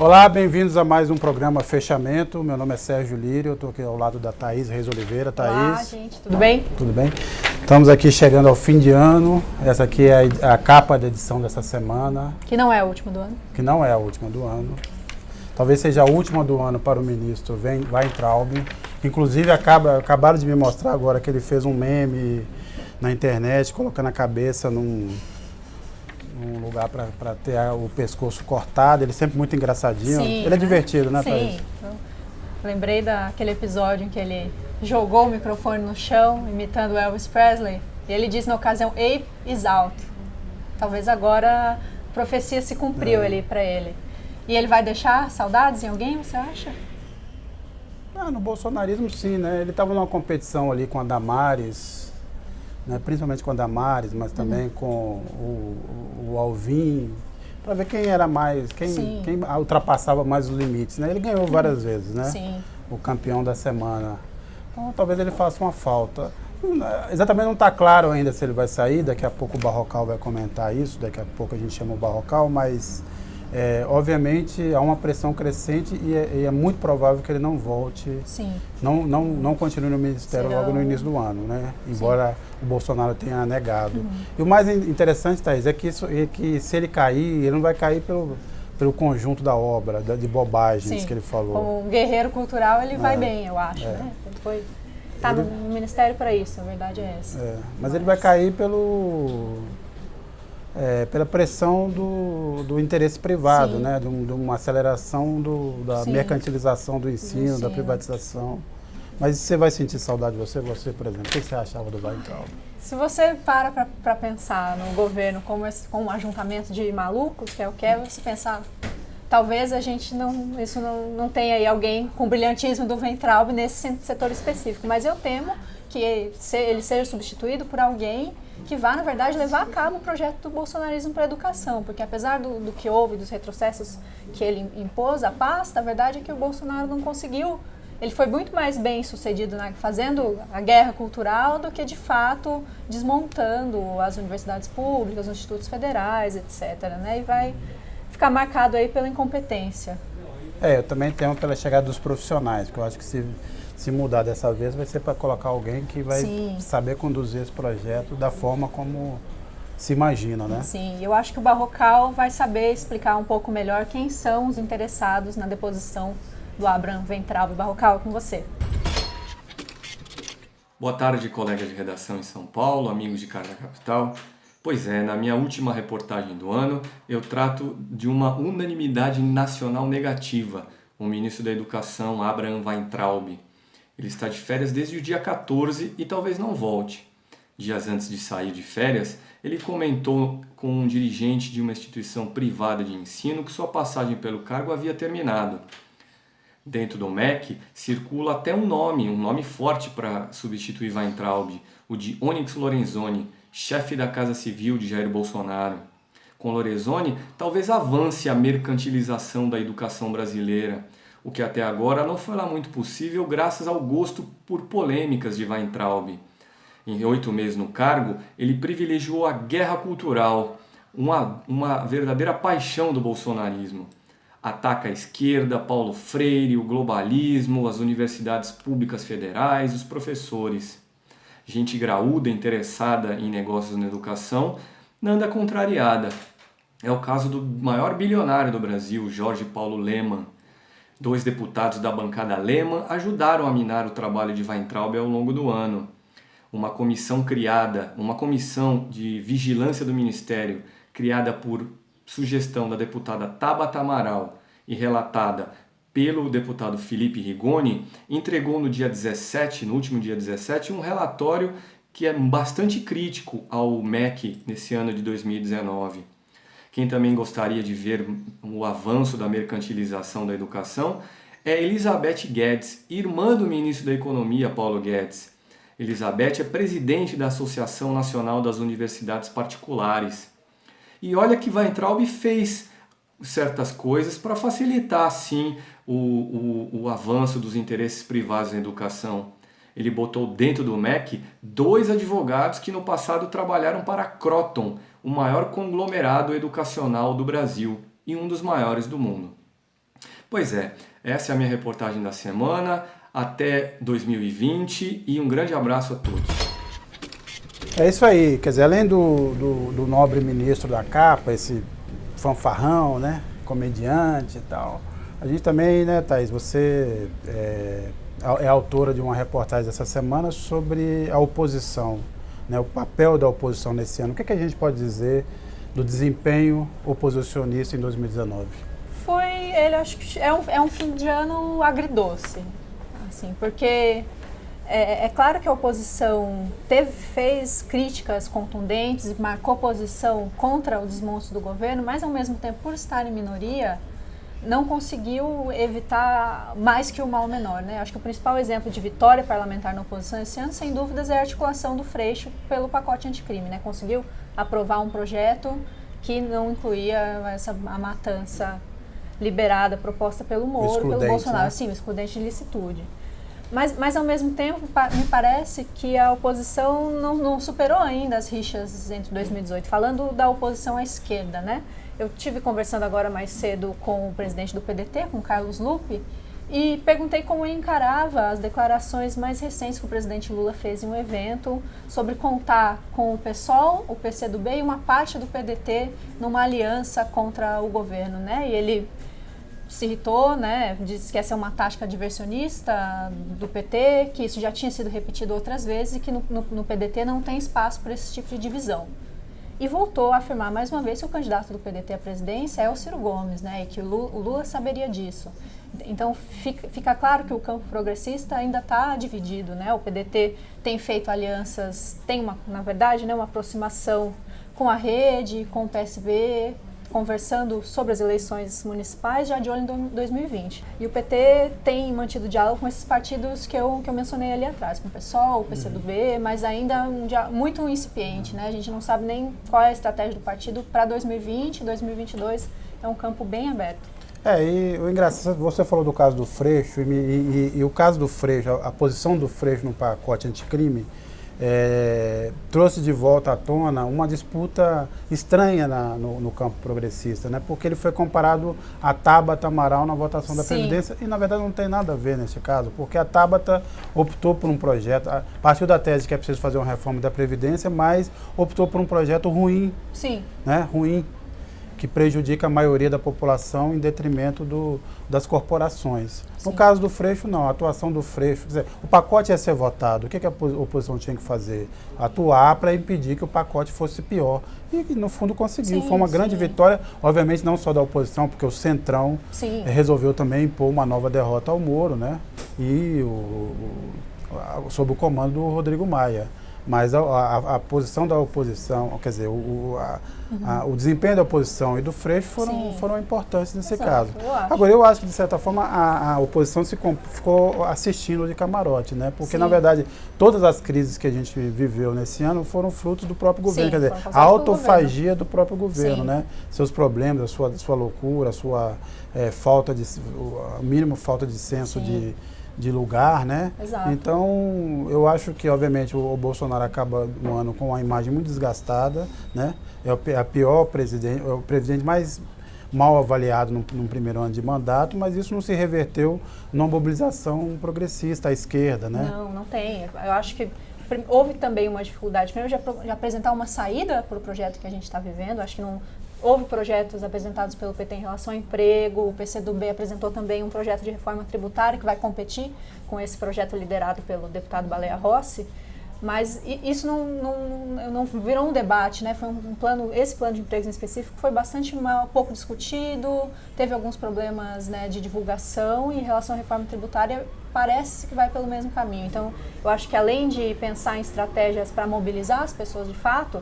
Olá, bem-vindos a mais um programa Fechamento. Meu nome é Sérgio Lírio, eu estou aqui ao lado da Thaís Reis Oliveira. Thaís. Olá, gente, tudo bem? Tudo bem? Estamos aqui chegando ao fim de ano. Essa aqui é a capa da edição dessa semana. Que não é a última do ano. Que não é a última do ano. Talvez seja a última do ano para o ministro Weintraub. Inclusive, acabaram de me mostrar agora que ele fez um meme na internet, colocando a cabeça num lugar para ter o pescoço cortado. Ele é sempre muito engraçadinho. Sim, ele é divertido, né, sim. Thaís? Eu lembrei daquele episódio em que ele jogou o microfone no chão, imitando Elvis Presley. E ele disse na ocasião, Ape is out. Talvez agora a profecia se cumpriu ali para ele. E ele vai deixar saudades em alguém, você acha? No bolsonarismo, sim, né? Ele estava numa competição ali com a Damares, né? Principalmente com a Damares, mas também com o Alvim, para ver quem era mais, quem ultrapassava mais os limites, né? Ele ganhou várias vezes, né? Sim. O campeão da semana. Então, talvez ele faça uma falta. Exatamente não está claro ainda se ele vai sair, daqui a pouco o Barrocal vai comentar isso, daqui a pouco a gente chama o Barrocal, mas obviamente há uma pressão crescente e é muito provável que ele não volte, não continue no Ministério logo no início do ano, né? Embora o Bolsonaro tenha negado. E o mais interessante, Thaís, é que se ele cair, ele não vai cair pelo conjunto da obra, de bobagens que ele falou. Como um guerreiro cultural, ele vai bem, eu acho, né? Ele está no Ministério para isso, a verdade é essa. Mas ele vai cair pela pressão do interesse privado, né? De uma aceleração da mercantilização do ensino, da privatização. Mas você vai sentir saudade de você, por exemplo? O que você achava do Weintraub? Se você para pensar no governo como um ajuntamento de malucos, que é o que é, você pensar, talvez a gente não tenha aí alguém com o brilhantismo do Weintraub nesse setor específico, mas eu temo que ele seja substituído por alguém que vá, na verdade, levar a cabo o projeto do bolsonarismo para a educação, porque apesar do que houve, dos retrocessos que ele impôs à pasta, a verdade é que o Bolsonaro não conseguiu. Ele foi muito mais bem sucedido fazendo a guerra cultural do que, de fato, desmontando as universidades públicas, os institutos federais, etc., né? E vai ficar marcado aí pela incompetência. Eu também temo pela chegada dos profissionais, porque eu acho que se mudar dessa vez vai ser para colocar alguém que vai saber conduzir esse projeto da forma como se imagina, né? Sim, eu acho que o Barrocal vai saber explicar um pouco melhor quem são os interessados na deposição do Abraham Weintraub. Barrocal, é com você. Boa tarde, colegas de redação em São Paulo, amigos de Cara da Capital. Pois é, na minha última reportagem do ano, eu trato de uma unanimidade nacional negativa, o ministro da Educação, Abraham Weintraub. Ele está de férias desde o dia 14 e talvez não volte. Dias antes de sair de férias, ele comentou com um dirigente de uma instituição privada de ensino que sua passagem pelo cargo havia terminado. Dentro do MEC circula até um nome forte para substituir Weintraub, o de Onyx Lorenzoni, chefe da Casa Civil de Jair Bolsonaro. Com Lorenzoni, talvez avance a mercantilização da educação brasileira, o que até agora não foi lá muito possível graças ao gosto por polêmicas de Weintraub. Em 8 meses no cargo, ele privilegiou a guerra cultural, uma verdadeira paixão do bolsonarismo. Ataca a esquerda, Paulo Freire, o globalismo, as universidades públicas federais, os professores. Gente graúda interessada em negócios na educação anda contrariada. É o caso do maior bilionário do Brasil, Jorge Paulo Lemann. 2 deputados da bancada Lemann ajudaram a minar o trabalho de Weintraub ao longo do ano. Uma comissão de vigilância do Ministério, criada por sugestão da deputada Tabata Amaral e relatada pelo deputado Felipe Rigoni, entregou no último dia 17, um relatório que é bastante crítico ao MEC nesse ano de 2019. Quem também gostaria de ver o avanço da mercantilização da educação é Elizabeth Guedes, irmã do ministro da Economia, Paulo Guedes. Elizabeth é presidente da Associação Nacional das Universidades Particulares. E olha que Weintraub fez certas coisas para facilitar, sim, o avanço dos interesses privados na educação. Ele botou dentro do MEC 2 advogados que no passado trabalharam para a Croton, o maior conglomerado educacional do Brasil e um dos maiores do mundo. Pois é, essa é a minha reportagem da semana. Até 2020 e um grande abraço a todos. É isso aí, quer dizer, além do nobre ministro da capa, esse fanfarrão, né, comediante e tal, a gente também, né, Thaís, você é autora de uma reportagem dessa semana sobre a oposição, né, o papel da oposição nesse ano. O que a gente pode dizer do desempenho oposicionista em 2019? Acho que é um fim de ano agridoce, assim, porque é claro que a oposição fez críticas contundentes e marcou posição contra o desmonte do governo, mas ao mesmo tempo, por estar em minoria, não conseguiu evitar mais que o mal menor, né? Acho que o principal exemplo de vitória parlamentar na oposição esse ano, sem dúvidas, é a articulação do Freixo pelo pacote anticrime, né? Conseguiu aprovar um projeto que não incluía a matança liberada, proposta pelo Moro, pelo Bolsonaro, né? Sim, o excludente de licitude. Mas ao mesmo tempo, me parece que a oposição não superou ainda as rixas entre 2018, falando da oposição à esquerda, né? Eu tive conversando agora mais cedo com o presidente do PDT, com Carlos Lupe, e perguntei como ele encarava as declarações mais recentes que o presidente Lula fez em um evento sobre contar com o PSOL, o PCdoB e uma parte do PDT numa aliança contra o governo, né? E ele se irritou, né? Disse que essa é uma tática diversionista do PT, que isso já tinha sido repetido outras vezes e que no PDT não tem espaço para esse tipo de divisão. E voltou a afirmar mais uma vez que o candidato do PDT à presidência é o Ciro Gomes, né? E que o Lula saberia disso. Então fica claro que o campo progressista ainda está dividido, né? O PDT tem feito alianças, na verdade, né, uma aproximação com a Rede, com o PSB, conversando sobre as eleições municipais, já de olho em 2020. E o PT tem mantido diálogo com esses partidos que eu mencionei ali atrás, com o PSOL, o PCdoB, mas ainda muito incipiente, né? A gente não sabe nem qual é a estratégia do partido para 2020, 2022, é um campo bem aberto. E o engraçado, você falou do caso do Freixo, e o caso do Freixo, a posição do Freixo no pacote anticrime, trouxe de volta à tona uma disputa estranha no campo progressista, né? Porque ele foi comparado a Tabata Amaral na votação da Previdência, e na verdade não tem nada a ver nesse caso, porque a Tabata optou por um projeto, partiu da tese que é preciso fazer uma reforma da Previdência, mas optou por um projeto ruim, né? Ruim, que prejudica a maioria da população em detrimento das corporações. No caso do Freixo, não. A atuação do Freixo, quer dizer, o pacote ia ser votado. O que a oposição tinha que fazer? Atuar para impedir que o pacote fosse pior. E, no fundo, conseguiu. Foi uma grande vitória, obviamente, não só da oposição, porque o Centrão resolveu também impor uma nova derrota ao Moro, né? E sob o comando do Rodrigo Maia. Mas a posição da oposição, quer dizer, o desempenho da oposição e do Freixo foram importantes nesse caso. Agora, eu acho que, de certa forma, a oposição ficou assistindo de camarote, né? Porque, na verdade, todas as crises que a gente viveu nesse ano foram frutos do próprio governo. Quer dizer, a autofagia do próprio governo, né? Seus problemas, a sua loucura, a sua mínimo falta de senso de lugar, né? Exato. Então, eu acho que, obviamente, o Bolsonaro acaba um ano com uma imagem muito desgastada, né? É o presidente mais mal avaliado num primeiro ano de mandato, mas isso não se reverteu numa mobilização progressista à esquerda, né? Não tem. Eu acho que houve também uma dificuldade, primeiro, de apresentar uma saída para o projeto que a gente está vivendo. Acho que não houve projetos apresentados pelo PT em relação ao emprego, o PCdoB apresentou também um projeto de reforma tributária que vai competir com esse projeto liderado pelo deputado Baleia Rossi, mas isso não virou um debate, né? Foi esse plano de empregos em específico foi bastante pouco discutido, teve alguns problemas, né, de divulgação, e em relação à reforma tributária parece que vai pelo mesmo caminho. Então, eu acho que além de pensar em estratégias para mobilizar as pessoas de fato,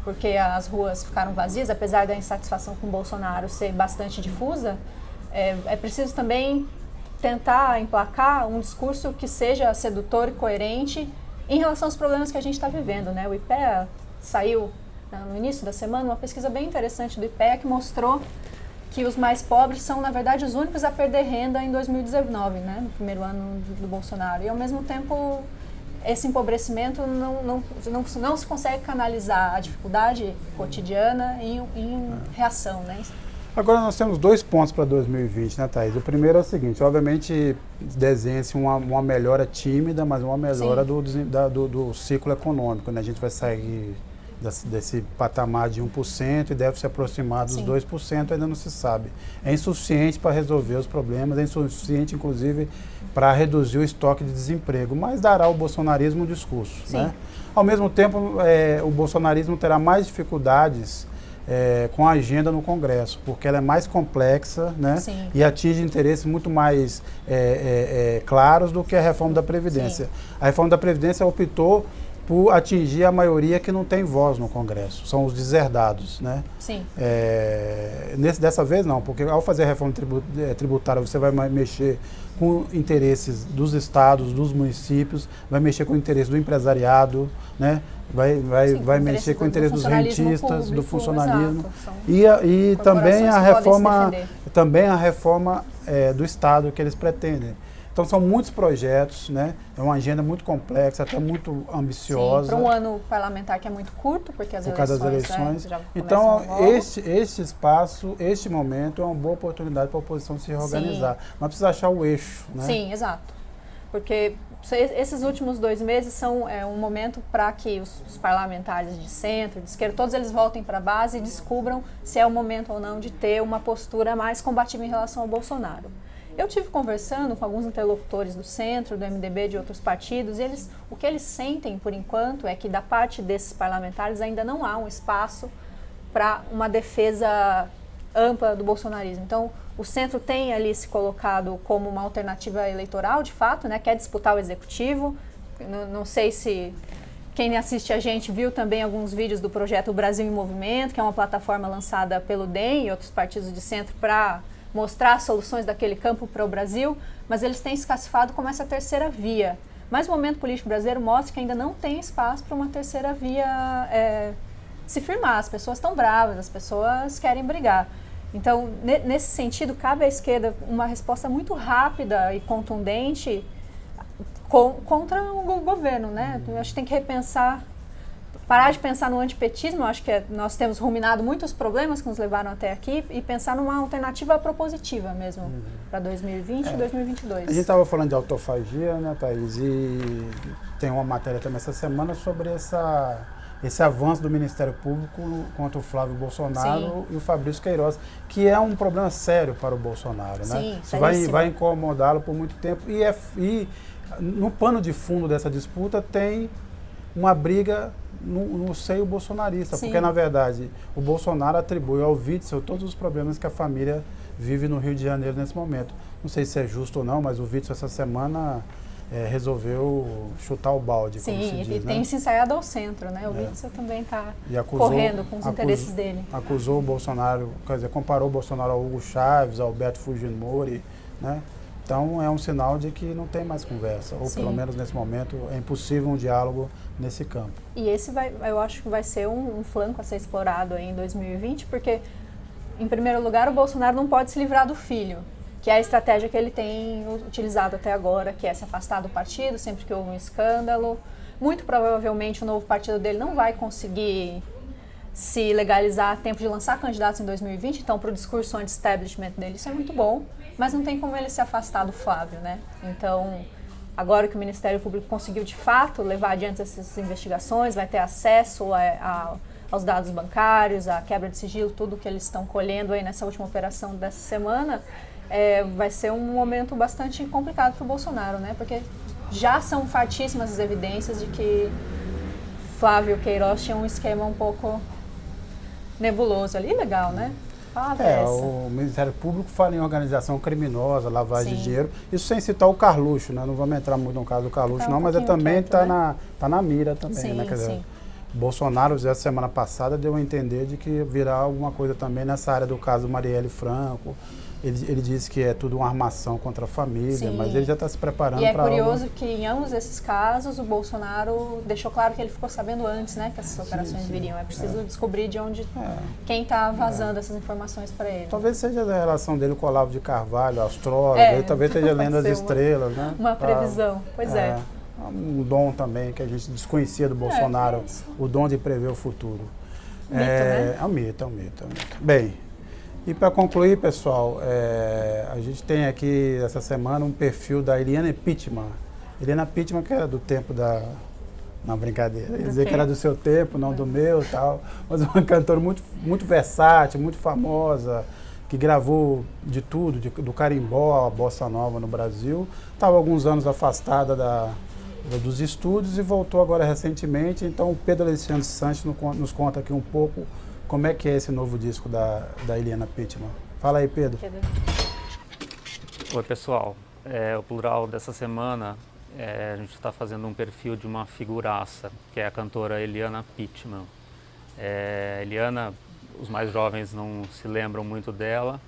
porque as ruas ficaram vazias, apesar da insatisfação com o Bolsonaro ser bastante difusa, é preciso também tentar emplacar um discurso que seja sedutor e coerente em relação aos problemas que a gente está vivendo, né? O IPEA saiu no início da semana uma pesquisa bem interessante do IPEA que mostrou que os mais pobres são, na verdade, os únicos a perder renda em 2019, né? No primeiro ano do Bolsonaro. E, ao mesmo tempo, esse empobrecimento não se consegue canalizar a dificuldade cotidiana em reação, né? Agora nós temos 2 pontos para 2020, né, Thaís? O primeiro é o seguinte, obviamente desenha-se uma melhora tímida, mas uma melhora do ciclo econômico, né? A gente vai sair desse patamar de 1% e deve se aproximar dos 2%, ainda não se sabe. É insuficiente para resolver os problemas, é insuficiente, inclusive, para reduzir o estoque de desemprego, mas dará ao bolsonarismo um discurso, né? Ao mesmo tempo, o bolsonarismo terá mais dificuldades com a agenda no Congresso, porque ela é mais complexa, né? E atinge interesses muito mais claros do que a reforma da Previdência. A reforma da Previdência optou por atingir a maioria que não tem voz no Congresso, são os deserdados, né? Dessa vez não, porque ao fazer a reforma tributária você vai mexer com interesses dos estados, dos municípios, vai mexer com o interesse do empresariado, né? Vai mexer com o interesse dos rentistas, do funcionalismo. E também a reforma do Estado que eles pretendem. Então são muitos projetos, né? É uma agenda muito complexa, até muito ambiciosa. Para um ano parlamentar que é muito curto, porque as eleições já então, este espaço, este momento é uma boa oportunidade para a oposição se reorganizar. Mas precisa achar o eixo, né? Sim, exato. Porque esses últimos 2 meses são um momento para que os parlamentares de centro, de esquerda, todos eles voltem para a base e descubram se é o momento ou não de ter uma postura mais combativa em relação ao Bolsonaro. Eu tive conversando com alguns interlocutores do centro, do MDB, de outros partidos, e o que eles sentem, por enquanto, é que da parte desses parlamentares ainda não há um espaço para uma defesa ampla do bolsonarismo. Então, o centro tem ali se colocado como uma alternativa eleitoral, de fato, né, quer disputar o executivo. Não sei se quem assiste a gente viu também alguns vídeos do projeto Brasil em Movimento, que é uma plataforma lançada pelo DEM e outros partidos de centro para mostrar soluções daquele campo para o Brasil, mas eles têm se classificado como essa terceira via. Mas o momento político brasileiro mostra que ainda não tem espaço para uma terceira via se firmar. As pessoas estão bravas, as pessoas querem brigar. Então, nesse sentido, cabe à esquerda uma resposta muito rápida e contundente contra o governo, né? Eu acho que tem que repensar, parar de pensar no antipetismo. Eu acho que nós temos ruminado muitos problemas que nos levaram até aqui e pensar numa alternativa propositiva mesmo para 2020 e 2022. A gente estava falando de autofagia, né, Thaís? E tem uma matéria também essa semana sobre esse avanço do Ministério Público contra o Flávio Bolsonaro e o Fabrício Queiroz, que é um problema sério para o Bolsonaro, né? Isso vai incomodá-lo por muito tempo. E no pano de fundo dessa disputa tem uma briga no seio bolsonarista, porque na verdade o Bolsonaro atribui ao Witzel todos os problemas que a família vive no Rio de Janeiro nesse momento. Não sei se é justo ou não, mas o Witzel essa semana resolveu chutar o balde, como se diz, ele tem se ensaiado ao centro, né? O Witzel também está correndo com os interesses dele. Acusou o Bolsonaro, quer dizer, comparou o Bolsonaro ao Hugo Chávez, ao Alberto Fujimori, né? Então é um sinal de que não tem mais conversa, ou pelo menos nesse momento é impossível um diálogo nesse campo. E esse eu acho que vai ser um flanco a ser explorado aí em 2020, porque, em primeiro lugar, o Bolsonaro não pode se livrar do filho, que é a estratégia que ele tem utilizado até agora, que é se afastar do partido sempre que houve um escândalo. Muito provavelmente o novo partido dele não vai conseguir se legalizar a tempo de lançar candidatos em 2020, então para o discurso anti-establishment dele isso é muito bom, mas não tem como ele se afastar do Flávio, né? Então, agora que o Ministério Público conseguiu de fato levar adiante essas investigações, vai ter acesso aos dados bancários, a quebra de sigilo, tudo que eles estão colhendo aí nessa última operação dessa semana, vai ser um momento bastante complicado para o Bolsonaro, né? Porque já são fartíssimas as evidências de que Flávio Queiroz tinha um esquema um pouco nebuloso ali, legal, né? O Ministério Público fala em organização criminosa, lavagem de dinheiro, isso sem citar o Carluxo, né? Não vamos entrar muito no caso do Carluxo, mas ele também está na mira também, né? Quer dizer, Bolsonaro, essa semana passada, deu a entender de que virá alguma coisa também nessa área do caso Marielle Franco. Ele disse que é tudo uma armação contra a família, mas ele já está se preparando para... E é curioso que em ambos esses casos o Bolsonaro deixou claro que ele ficou sabendo antes, né, que essas operações viriam. É preciso descobrir de onde, quem está vazando essas informações para ele. Talvez seja da relação dele com o Olavo de Carvalho, astrólogo, ele talvez esteja lendo as estrelas, né? Uma previsão, pois é. Um dom também que a gente desconhecia do Bolsonaro, o dom de prever o futuro. Mito, né? É um mito. Bem, E para concluir, pessoal, a gente tem aqui essa semana um perfil da Eliana Pittman. Eliana Pittman, que era do tempo da... Não, brincadeira. Ia dizer que era do seu tempo, não do meu e tal. Mas uma cantora muito versátil, muito famosa, que gravou de tudo, do carimbó à bossa nova no Brasil. Estava alguns anos afastada dos estúdios e voltou agora recentemente. Então o Pedro Alexandre Sanches nos conta aqui um pouco como é que é esse novo disco da Eliana Pittman. Fala aí, Pedro. Oi, pessoal. O plural dessa semana, a gente está fazendo um perfil de uma figuraça, que é a cantora Eliana Pittman. Eliana, os mais jovens não se lembram muito dela,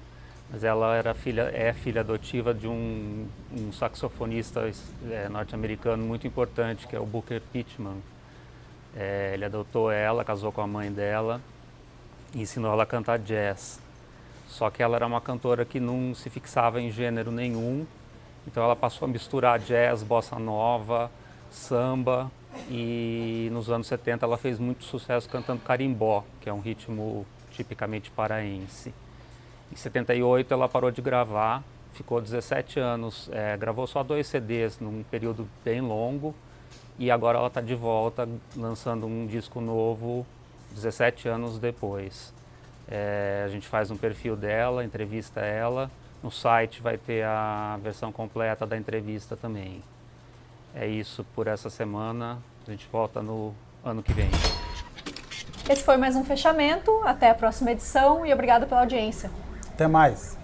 mas ela é filha adotiva de um saxofonista norte-americano muito importante, que é o Booker Pittman. Ele adotou ela, casou com a mãe dela e ensinou ela a cantar jazz. Só que ela era uma cantora que não se fixava em gênero nenhum, então ela passou a misturar jazz, bossa nova, samba, e nos anos 70 ela fez muito sucesso cantando carimbó, que é um ritmo tipicamente paraense. Em 78 ela parou de gravar, ficou 17 anos, gravou só 2 CDs num período bem longo, e agora ela está de volta lançando um disco novo 17 anos depois. A gente faz um perfil dela, entrevista ela, no site vai ter a versão completa da entrevista também. É isso por essa semana, a gente volta no ano que vem. Esse foi mais um fechamento, até a próxima edição e obrigado pela audiência. Até mais.